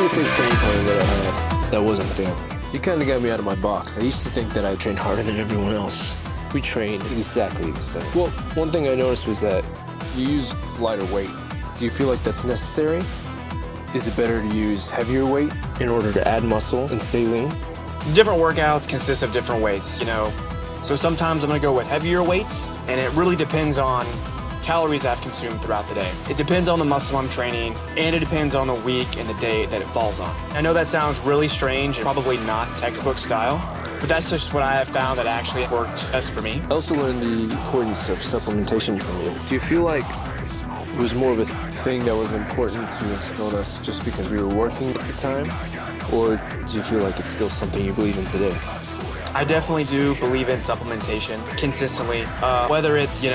the first training partner that I had that wasn't family. He kind of got me out of my box. I used to think that I trained harder than everyone else. We trained exactly the same. Well, one thing I noticed was that you use lighter weight. Do you feel like that's necessary? Is it better to use heavier weight in order to add muscle and stay lean? Different workouts consist of different weights, So sometimes I'm gonna go with heavier weights, and it really depends on calories I've consumed throughout the day. It depends on the muscle I'm training, and it depends on the week and the day that it falls on. I know that sounds really strange and probably not textbook style, but that's just what I have found that actually worked best for me. I also learned the importance of supplementation from you. Do you feel like it was more of a thing that was important to instill in us just because we were working at the time? Or do you feel like it's still something you believe in today? I definitely do believe in supplementation consistently, whether it's,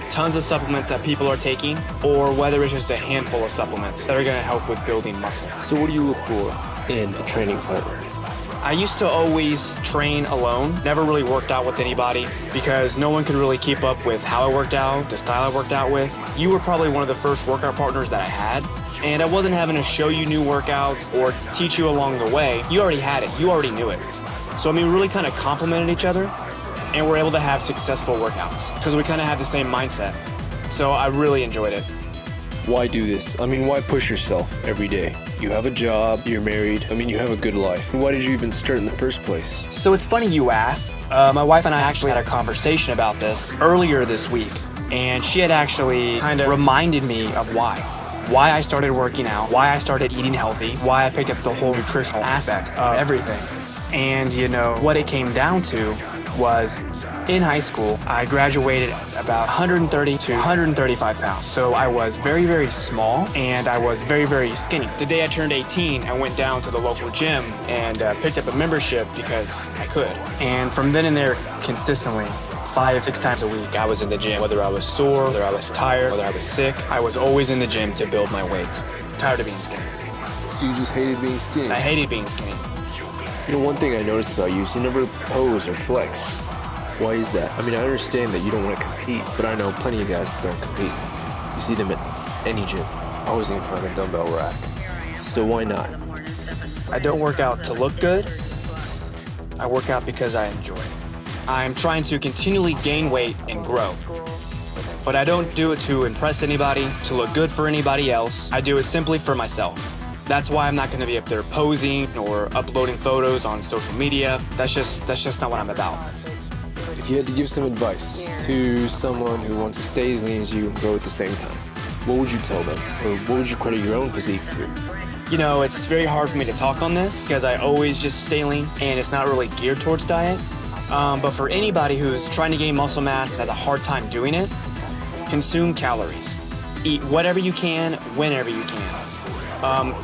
tons of supplements that people are taking, or whether it's just a handful of supplements that are gonna help with building muscle. So what do you look for in a training partner? I used to always train alone, never really worked out with anybody because no one could really keep up with how I worked out, the style I worked out with. You were probably one of the first workout partners that I had, and I wasn't having to show you new workouts or teach you along the way. You already had it, you already knew it. So we really kind of complemented each other, and we're able to have successful workouts because we kind of had the same mindset. So I really enjoyed it. Why do this? Why push yourself every day? You have a job, you're married, you have a good life. Why did you even start in the first place? So it's funny you ask. My wife and I actually had a conversation about this earlier this week, and she had actually kind of reminded me of why I started working out, why I started eating healthy, why I picked up the whole nutritional aspect of everything. And what it came down to was in high school, I graduated about 130 to 135 pounds. So I was very, very small, and I was very, very skinny. The day I turned 18, I went down to the local gym and picked up a membership because I could. And from then and there, consistently, 5-6 times a week, I was in the gym. Whether I was sore, whether I was tired, whether I was sick, I was always in the gym to build my weight. Tired of being skinny. So you just hated being skinny? I hated being skinny. One thing I noticed about you is you never pose or flex. Why is that? I understand that you don't want to compete, but I know plenty of guys that don't compete. You see them at any gym, always in front of a dumbbell rack. So why not? I don't work out to look good. I work out because I enjoy it. I'm trying to continually gain weight and grow. But I don't do it to impress anybody, to look good for anybody else. I do it simply for myself. That's why I'm not going to be up there posing or uploading photos on social media. That's just not what I'm about. If you had to give some advice to someone who wants to stay as lean as you and grow at the same time, what would you tell them? Or what would you credit your own physique to? It's very hard for me to talk on this because I always just stay lean and it's not really geared towards diet. But for anybody who's trying to gain muscle mass and has a hard time doing it, consume calories. Eat whatever you can, whenever you can.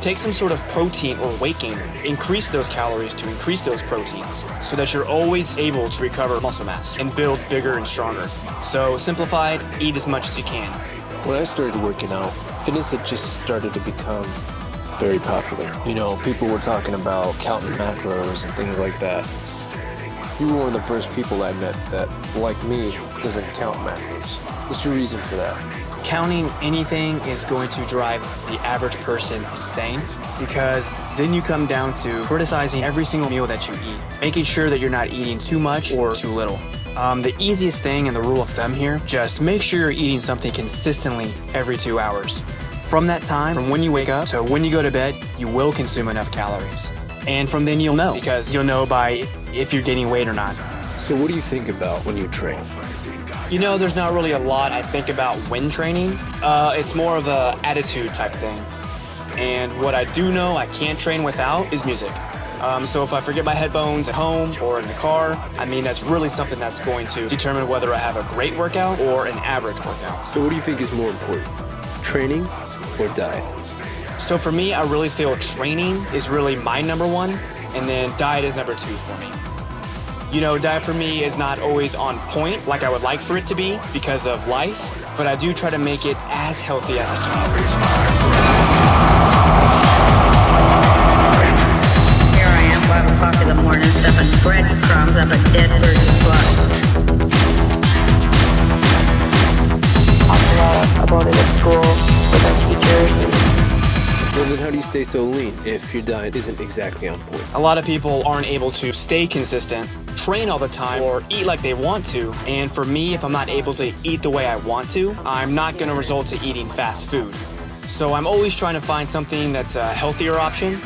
Take some sort of protein or weight gainer. Increase those calories to increase those proteins so that you're always able to recover muscle mass and build bigger and stronger. So simplified, eat as much as you can. When I started working out, fitness had just started to become very popular. People were talking about counting macros and things like that. You were one of the first people I met that, like me, doesn't count macros. What's your reason for that? Counting anything is going to drive the average person insane because then you come down to criticizing every single meal that you eat, making sure that you're not eating too much or too little. The easiest thing and the rule of thumb here, just make sure you're eating something consistently every 2 hours. From that time, from when you wake up to when you go to bed, you will consume enough calories. And from then you'll know, because you'll know by if you're gaining weight or not. So what do you think about when you train? There's not really a lot I think about when training. It's more of a attitude type thing. And what I do know I can't train without is music. So if I forget my headphones at home or in the car, that's really something that's going to determine whether I have a great workout or an average workout. So what do you think is more important, training or diet? So for me, I really feel training is really my number one, and then diet is number 2 for me. Diet for me is not always on point like I would like for it to be because of life, but I do try to make it as healthy as I can. Here I am, 5 o'clock in the morning, stuffing breadcrumbs up a dead bird's butt. Talking about it at school with our teachers. Well, then how do you stay so lean if your diet isn't exactly on point? A lot of people aren't able to stay consistent, train all the time, or eat like they want to. And for me, if I'm not able to eat the way I want to, I'm not going to result to eating fast food. So I'm always trying to find something that's a healthier option.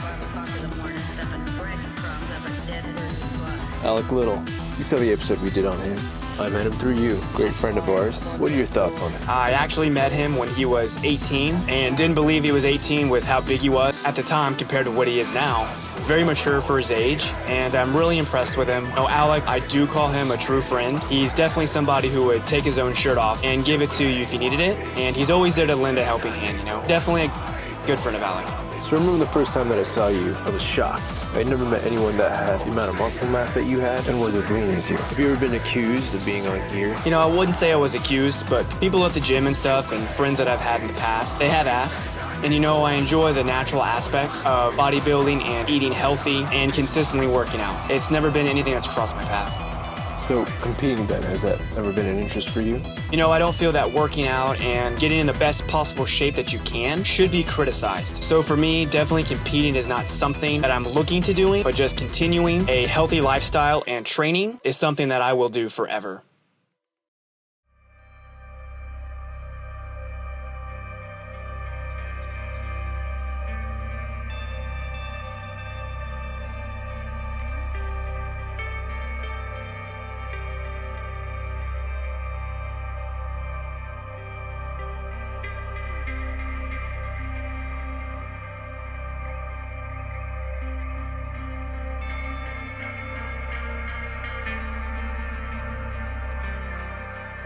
Alec Little. You saw the episode we did on him. I met him through you. Great friend of ours. What are your thoughts on it? I actually met him when he was 18 and didn't believe he was 18 with how big he was at the time compared to what he is now. Very mature for his age, and I'm really impressed with him. Oh, Alec, I do call him a true friend. He's definitely somebody who would take his own shirt off and give it to you if you needed it, and he's always there to lend a helping hand, you know. Definitely a good friend of Alec. So I remember the first time that I saw you, I was shocked. I'd never met anyone that had the amount of muscle mass that you had and was as lean as you. Have you ever been accused of being on gear? You know, I wouldn't say I was accused, but people at the gym and stuff and friends that I've had in the past, they have asked. And you know, I enjoy the natural aspects of bodybuilding and eating healthy and consistently working out. It's never been anything that's crossed my path. So competing then, has that ever been an interest for you? You know, I don't feel that working out and getting in the best possible shape that you can should be criticized. So for me, definitely competing is not something that I'm looking to doing, but just continuing a healthy lifestyle and training is something that I will do forever.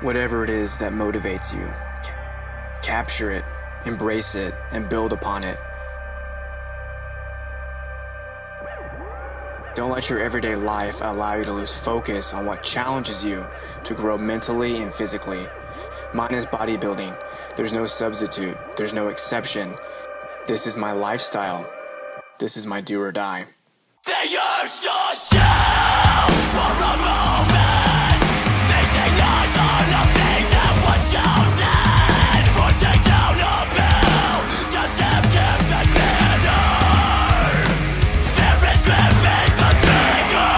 Whatever it is that motivates you, capture it, embrace it, and build upon it. Don't let your everyday life allow you to lose focus on what challenges you to grow mentally and physically. Mine is bodybuilding. There's no substitute. There's no exception. This is my lifestyle. This is my do or die. They used to sell for a moment, fixing eyes on nothing that was chosen, forcing down a bill, deceptive and bitter. There is gripping the trigger.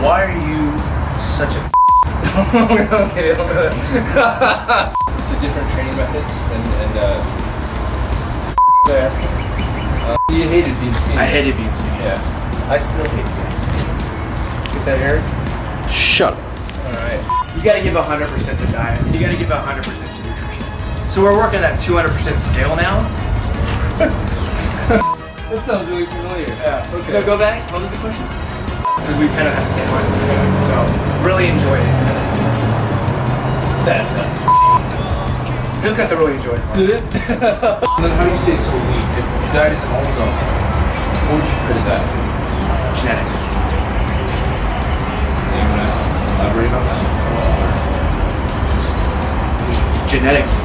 Why are you such a okay, the different training methods and was I asking? You hated being skinny. I hated being skinny. Yeah. I still hate being skinny. Get that, Eric? Shut up. Alright. You gotta give 100% to diet. You gotta give 100% to nutrition. So we're working at 200% scale now. That sounds really familiar. Yeah. Okay. No, go back. What was the question? Because we kind of had the same one. So, really enjoyed it. That's it. He'll cut the really enjoyed part. Did it? And then how do you stay so lean? If your diet isn't always on, what would you credit that to? Genetics. You wanna elaborate on that? Genetics